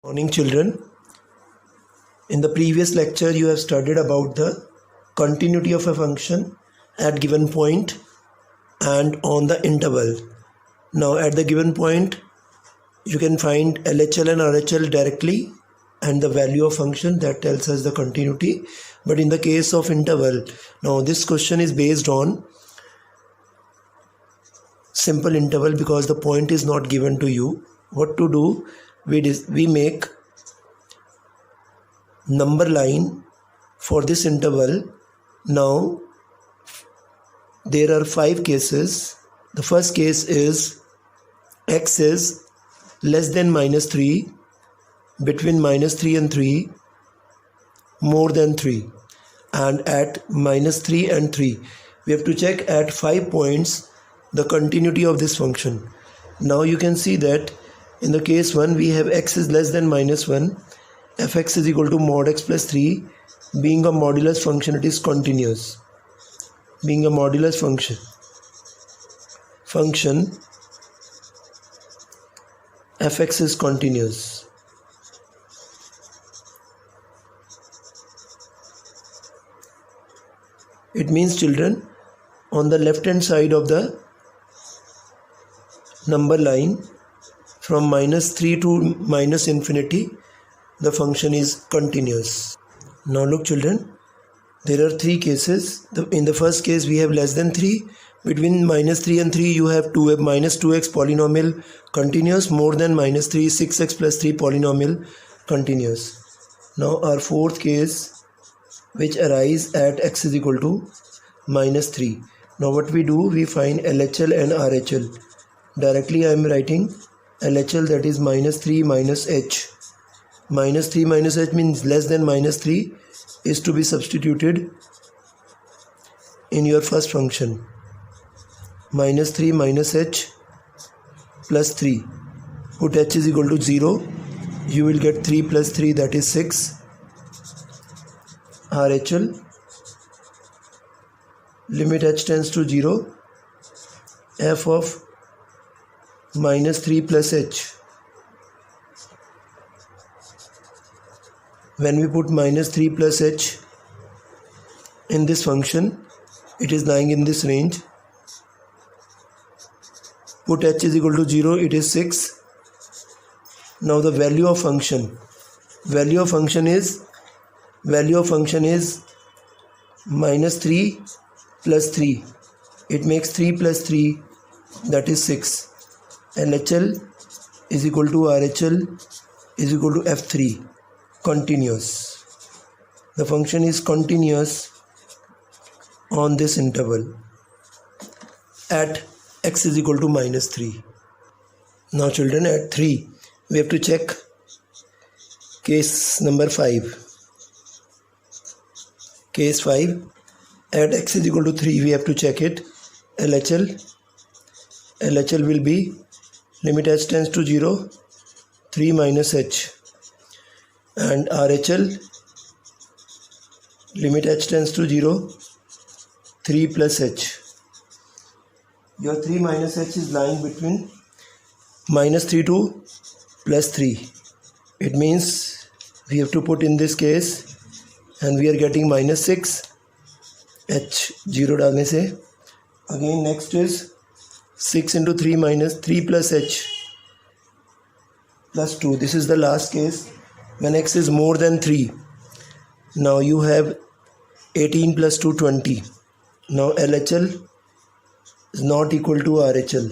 Morning children. In the previous lecture you have studied about the continuity of a function at given point and on the interval. Now at the given point you can find LHL and RHL directly and the value of function that tells us the continuity. But in the case of interval, now this question is based on simple interval because the point is not given to you. What to do? We make number line for this interval. Now there are 5 cases. The first case is x is less than -3, between -3 and 3, more than 3, and at -3 and 3 we have to check at 5 points the continuity of this function. Now you can see that in the case 1 we have x is less than -1, fx is equal to mod x plus 3. Being a modulus function, it is continuous. Being a modulus function fx is continuous. It means children, on the left hand side of the number line from -3 to -infinity, the function is continuous. Now look children, there are 3 cases. In the first case we have less than 3. Between -3 and 3 you have -2x polynomial continuous, more than -3 6x plus 3 polynomial continuous. Now our fourth case, which arise at x is equal to -3. Now what we do, we find LHL and RHL. Directly I am writing LHL, that is -3 minus h. -3 minus h means less than -3 is to be substituted in your first function. -3 minus h plus 3. Put h is equal to 0. You will get 3 plus 3, that is 6. RHL, limit h tends to 0, f of -3 plus h. When we put -3 plus h in this function, it is lying in this range. Put h is equal to 0, it is 6. Now the value of function is -3 plus 3. It makes 3 plus 3, that is 6. LHL is equal to RHL is equal to F3. Continuous. The function is continuous on this interval at x is equal to -3. Now children, at 3 we have to check case number 5. Case 5, at x is equal to 3 we have to check it. LHL will be limit h tends to 0, 3 minus h, and RHL, limit h tends to 0, 3 plus h. Your 3 minus h is lying between -3 to +3. It means we have to put in this case, and we are getting -6 h 0 डालने से. Again next is 6 into 3 minus 3 plus h plus 2. This is the last case when x is more than 3. Now you have 18 plus 2 20. Now LHL is not equal to RHL,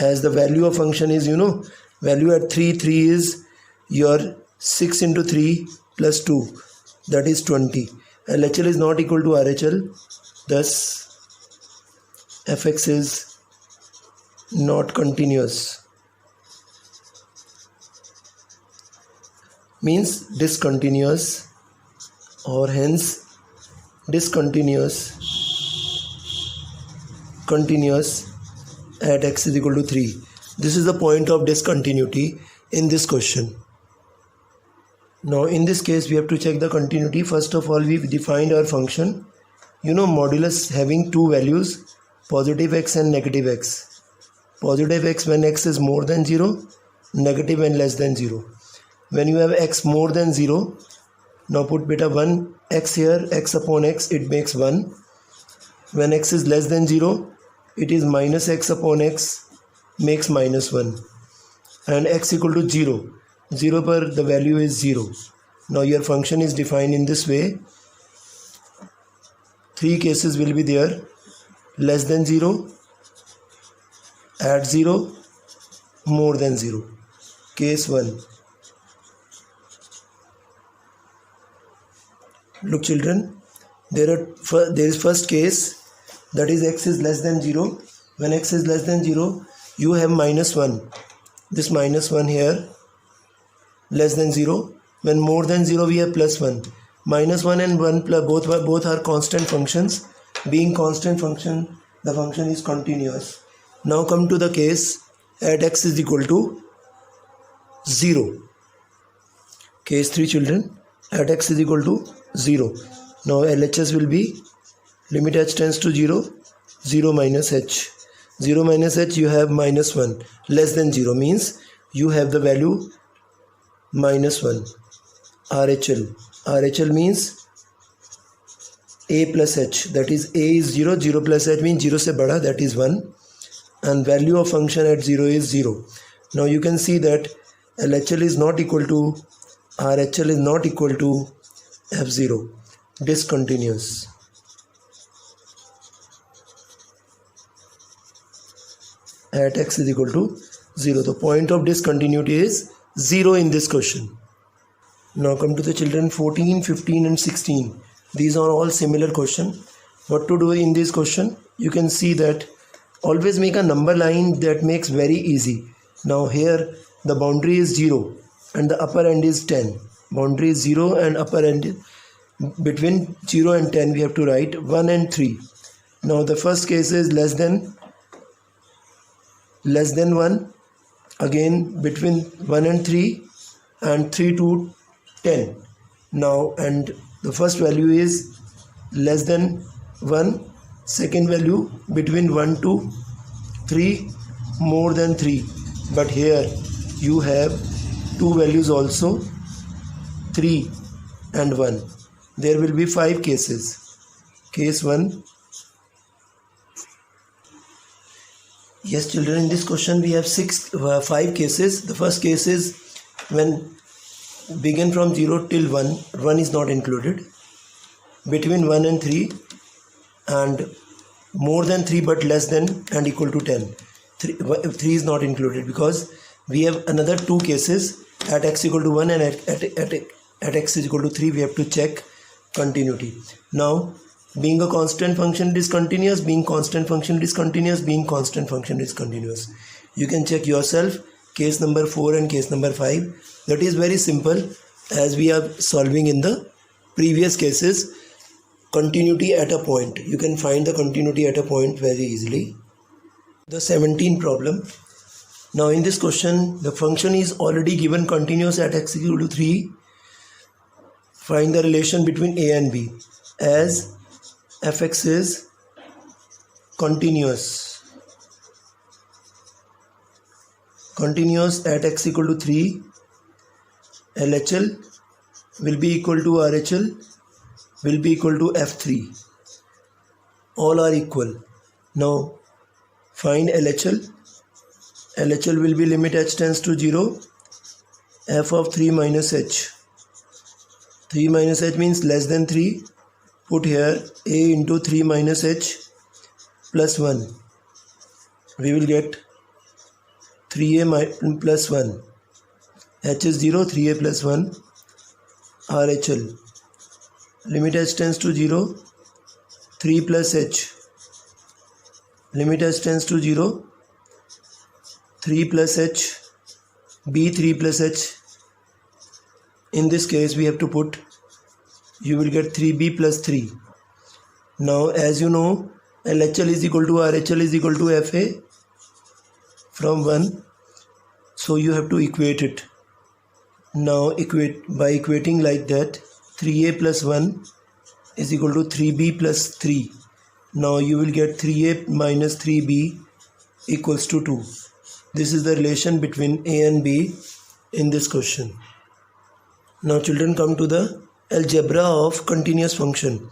as the value of function is, value at 3 is your 6 into 3 plus 2, that is 20. LHL is not equal to RHL, thus fx is not continuous, means discontinuous, or hence continuous at x is equal to 3. This is the point of discontinuity in this question. Now in this case we have to check the continuity. First of all, we've defined our function. Modulus having 2 values, positive x and negative x. Positive x when x is more than 0, negative and less than 0. When you have x more than 0, now put beta 1 x here, x upon x, it makes 1. When x is less than 0, it is minus x upon x, makes minus 1. And x equal to 0. 0 per the value is 0. Now your function is defined in this way. 3 cases will be there. Less than 0, at 0, more than 0. Case 1. Look children, there is first case, that is x is less than 0. When x is less than 0, you have minus 1. This minus 1 here, less than 0. When more than 0, we have plus 1. Minus 1 and 1 plus both are constant functions. Being constant function, the function is continuous. Now come to the case at x is equal to 0. Case 3 children, at x is equal to 0. Now LHS will be limit h tends to 0, 0 minus h. 0 minus h, you have minus 1. Less than 0 means you have the value minus 1. RHL. RHL means a plus h, that is a is 0, 0 plus h means 0 se bada, that is 1, and value of function at 0 is 0. Now you can see that LHL is not equal to RHL is not equal to F0, discontinuous. At x is equal to 0. The point of discontinuity is 0 in this question. Now come to the children 14, 15 and 16. These are all similar question. What to do in this question? You can see that always make a number line that makes very easy. Now here the boundary is 0 and the upper end is 10. Boundary is 0 and upper end is between 0 and 10 we have to write 1 and 3. Now the first case is less than 1, again between 1 and 3 and 3 to 10. Now and the first value is less than 1, second value between 1 to 3, more than 3. But here you have two values also, 3 and 1. There will be 5 cases. Case 1. Yes children, in this question we have 5 cases. The first case is when begin from 0 till 1, 1 is not included. Between 1 and 3 and more than 3 but less than and equal to 10. 3 is not included because we have another 2 cases at x equal to 1 and at x is equal to 3 we have to check continuity. Now being a constant function discontinuous, being constant function discontinuous, being constant function discontinuous. You can check yourself case number 4 and case number 5. That is very simple as we are solving in the previous cases. Continuity at a point. You can find the continuity at a point very easily. The 17 problem. Now in this question the function is already given continuous at x equal to 3. Find the relation between a and b as fx is continuous. Continuous at x equal to 3. LHL will be equal to RHL will be equal to F3. All are equal. Now find LHL. LHL will be limit h tends to 0. F of 3 minus h. 3 minus h means less than 3. Put here a into 3 minus h plus 1. We will get 3a plus 1. H is 0, 3a plus 1. RHL. Limit h tends to 0. 3 plus h. Limit h tends to 0. 3 plus h. B 3 plus h. In this case we have to put, you will get 3b plus 3. Now as you know LHL is equal to RHL is equal to FA from 1. So you have to equate it. Now by equating like that, 3a plus 1 is equal to 3b plus 3. Now you will get 3a minus 3b equals to 2. This is the relation between A and B in this question. Now children, come to the algebra of continuous function.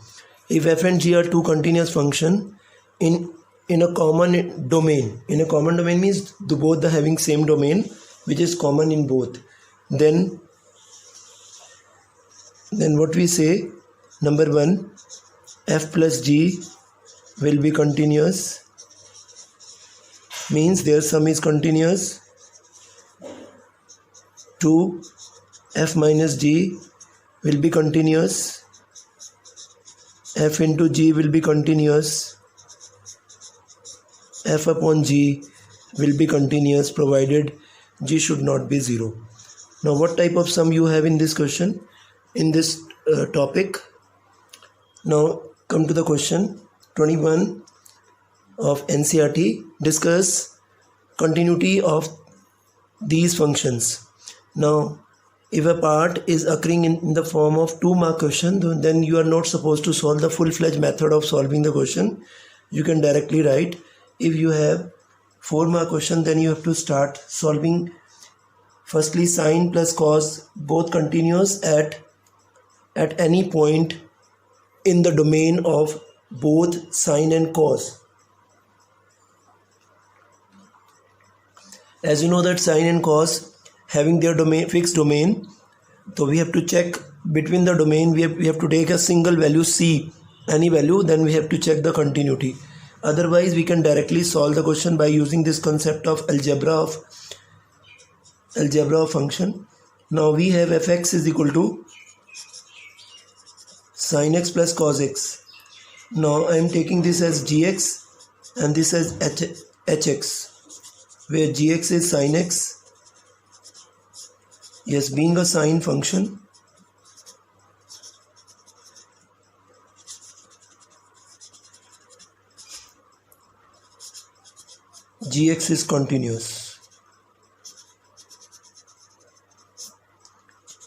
If f and g are two continuous function in a common domain, in a common domain means both are having same domain which is common in both, then what we say, number one, f plus g will be continuous, means their sum is continuous. 2, f minus g will be continuous, f into g will be continuous, f upon g will be continuous provided g should not be 0. Now what type of sum you have in this question, in this topic? Now come to the question 21 of NCERT. Discuss continuity of these functions. Now if a part is occurring in the form of 2-mark question, then you are not supposed to solve the full-fledged method of solving the question. You can directly write. If you have 4-mark question, then you have to start solving firstly sine plus cos, both continuous at any point in the domain of both sine and cos. As you know that sine and cos having their domain, fixed domain, so we have to check between the domain. We have to take a single value c, any value, then we have to check the continuity. Otherwise we can directly solve the question by using this concept of algebra of function. Now we have fx is equal to sin x plus cos x. Now I am taking this as gx and this as hx, where gx is sin x. Yes, being a sine function, gx is continuous.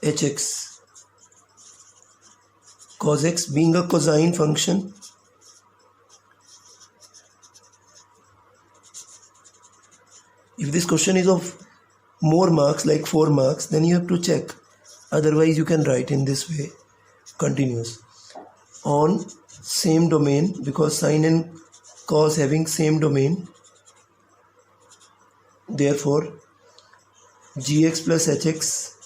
hx, cos x being a cosine function, if this question is of more marks, like 4 marks, then you have to check. Otherwise you can write in this way, continuous on same domain, because sine and cos having same domain, therefore gx plus hx,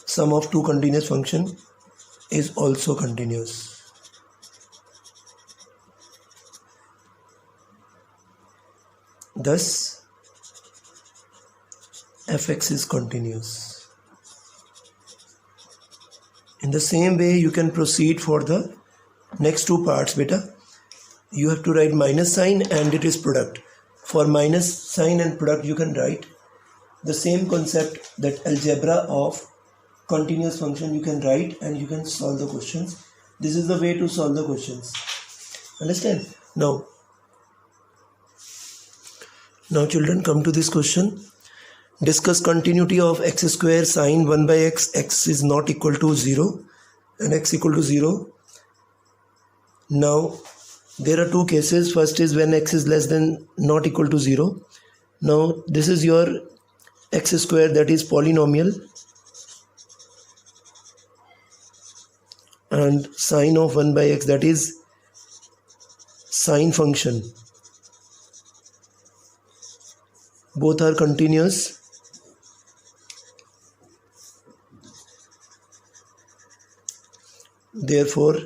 sum of two continuous function, is also continuous. Thus fx is continuous. In the same way you can proceed for the next two parts. Beta, you have to write minus sign and it is product. For minus sign and product you can write the same concept, that algebra of continuous function you can write and you can solve the questions. This is the way to solve the questions. Understand? Now children, come to this question. Discuss continuity of x square sine 1 by x. X is not equal to 0 and x equal to 0. Now there are two cases. First is when x is less than not equal to 0. Now this is your x square, that is polynomial, and sine of 1 by x, that is sine function. Both are continuous. Therefore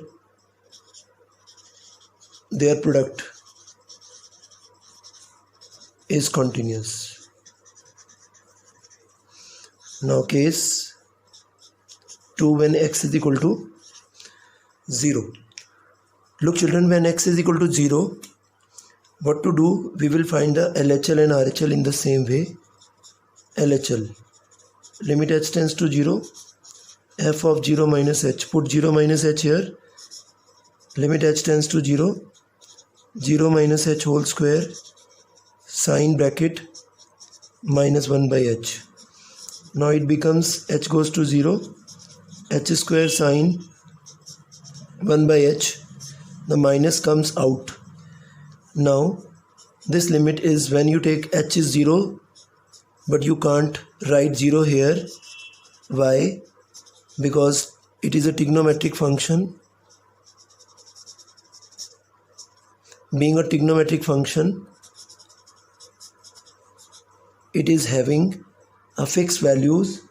their product is continuous. Now case 2, when x is equal to 0. Look children, when x is equal to 0, what to do? We will find the LHL and RHL in the same way. LHL, limit h tends to 0, f of 0 minus h, put 0 minus h here, limit h tends to 0, 0 minus h whole square, sine bracket minus 1 by h. Now it becomes h goes to 0, h square sine 1 by h, the minus comes out. Now this limit is when you take h is 0, but you can't write 0 here. Why? Because it is a trigonometric function. Being a trigonometric function, it is having a fixed values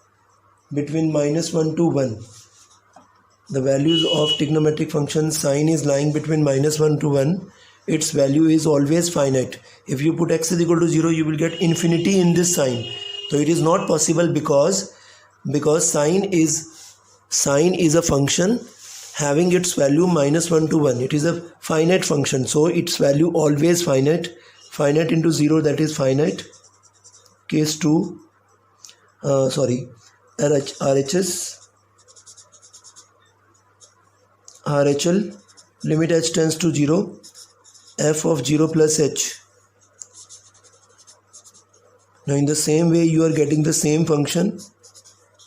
between -1 to 1. The values of trigonometric function sine is lying between -1 to 1. Its value is always finite. If you put x is equal to 0, you will get infinity in this sign. So it is not possible because sine is a function having its value -1 to 1. It is a finite function, so its value always finite. Finite into 0, that is finite. Case 2, RHL, limit h tends to 0, f of 0 plus h. Now in the same way you are getting the same function,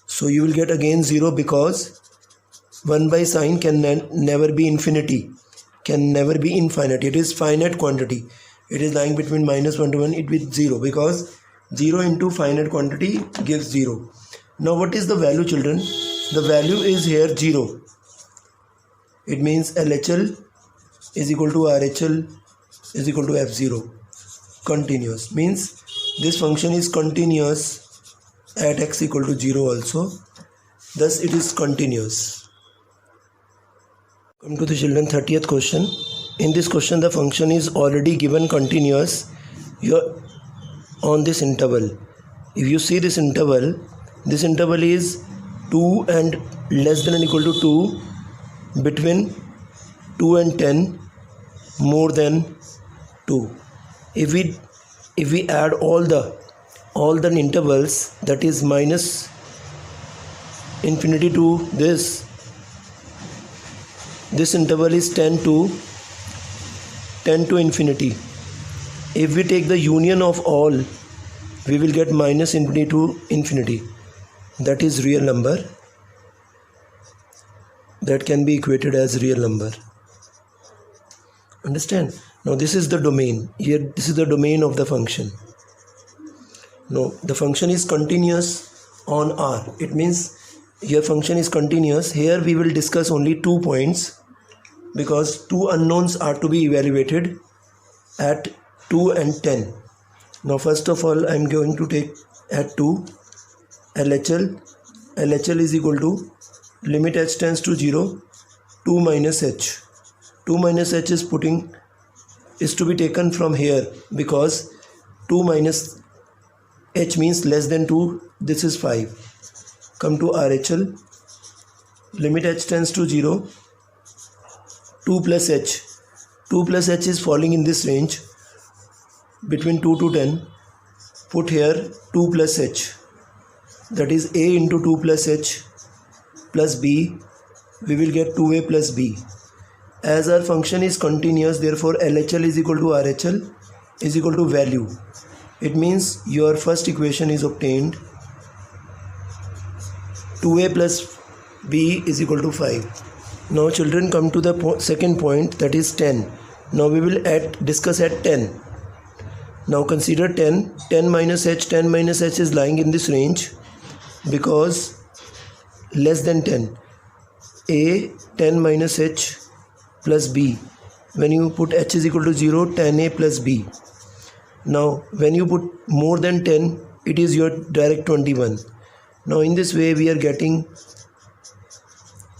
so you will get again 0 because 1 by sine can never be infinity, can never be infinite. It is finite quantity. It is lying between -1 to 1, it with 0, because 0 into finite quantity gives 0. Now what is the value, children? The value is here 0. It means LHL is equal to RHL is equal to F0. Continuous means this function is continuous at x equal to 0 also. Thus it is continuous. Come to the children 30th question. In this question the function is already given continuous here on this interval. If you see this interval is 2 and less than or equal to 2, between 2 and 10, more than 2. If we add all the intervals, that is minus infinity to this interval is 10 to infinity. If we take the union of all, we will get minus infinity to infinity. That is real number. That can be equated as real number. Understand? Now this is the domain. Here this is the domain of the function. Now the function is continuous on R. It means here function is continuous. Here we will discuss only 2 points because 2 unknowns are to be evaluated at 2 and 10. Now first of all I am going to take at 2 LHL is equal to limit h tends to 0, 2 minus h. 2 minus h is to be taken from here because 2 minus h means less than 2. This is 5. Come to RHL. Limit h tends to 0, 2 plus h. 2 plus h is falling in this range between 2 to 10. Put here 2 plus h. That is a into 2 plus h plus b. We will get 2a plus b. As our function is continuous, therefore LHL is equal to RHL is equal to value. It means your first equation is obtained. 2a plus b is equal to 5. Now children, come to the second point, that is 10. Now we will discuss at 10. Now consider 10. 10 minus h. 10 minus h is lying in this range because less than 10. A 10 minus h plus b. When you put h is equal to 0, 10a plus b. Now when you put more than 10, it is your direct 21. Now in this way we are getting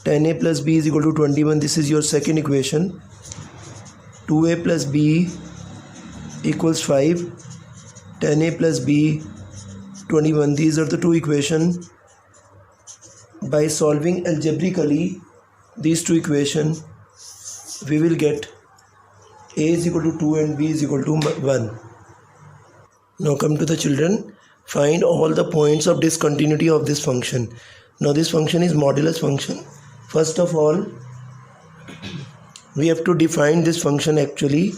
10a plus b is equal to 21. This is your second equation. 2a plus b equals 5. 10a plus b 21. These are the two equations. By solving algebraically these two equations, we will get a is equal to 2 and b is equal to 1. Now come to the children. Find all the points of discontinuity of this function. Now this function is modulus function. First of all, we have to define this function actually.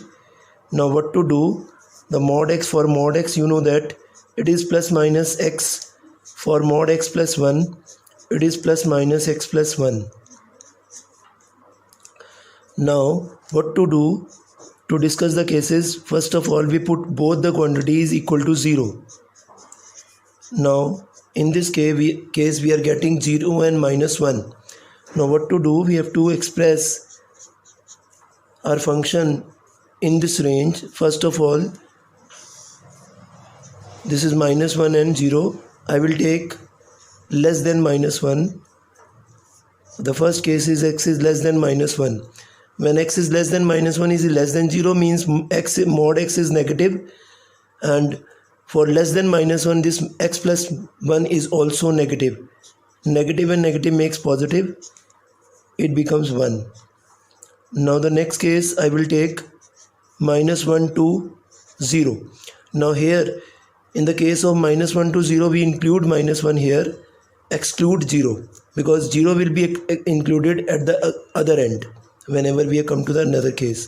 Now what to do? The mod x, for mod x you know that it is plus minus x. For mod x plus 1, it is plus minus x plus 1. Now what to do? To discuss the cases, first of all we put both the quantities equal to 0. Now in this case we are getting 0 and minus 1. Now what to do? We have to express our function in this range. First of all, this is minus 1 and 0. I will take less than minus 1. The first case is x is less than minus 1. When x is less than minus 1 is less than 0 means mod x is negative, and for less than minus 1 this x plus 1 is also negative. Negative and negative makes positive. It becomes 1. Now the next case I will take minus 1 to 0. Now here in the case of minus 1 to 0 we include minus 1 here, exclude 0 because 0 will be included at the other end whenever we come to the another case.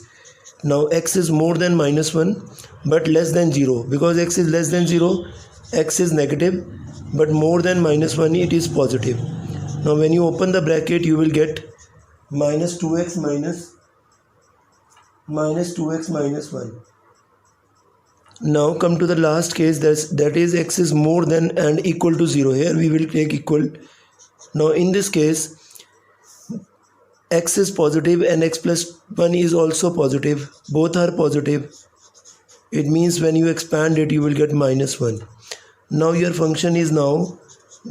Now x is more than minus 1 but less than 0. Because x is less than 0, x is negative, but more than minus 1 it is positive. Now when you open the bracket you will get minus 2x minus 2x minus 1. Now come to the last case, that is x is more than and equal to 0. Here we will take equal. Now in this case x is positive and x plus 1 is also positive. Both are positive. It means when you expand it you will get minus 1. Now your function is now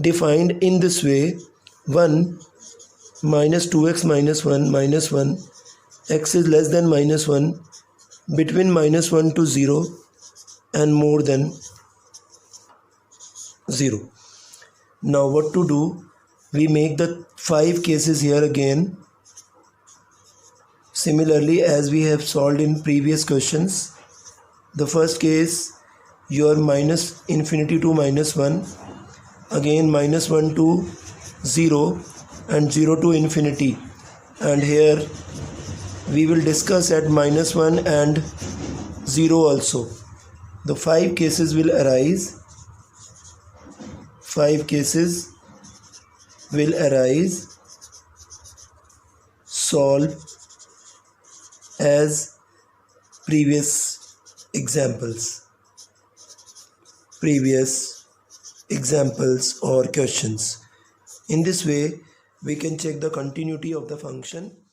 defined in this way: 1 minus 2x minus 1 x is less than minus 1, between minus 1 to 0 and more than 0. Now what to do? We make the 5 cases here again, similarly as we have solved in previous questions. The first case, your minus infinity to minus 1, again minus 1 to 0 and 0 to infinity, and here we will discuss at minus 1 and 0 also. The 5 cases will arise. 5 cases will arise. Solve as previous examples or questions. In this way we can check the continuity of the function.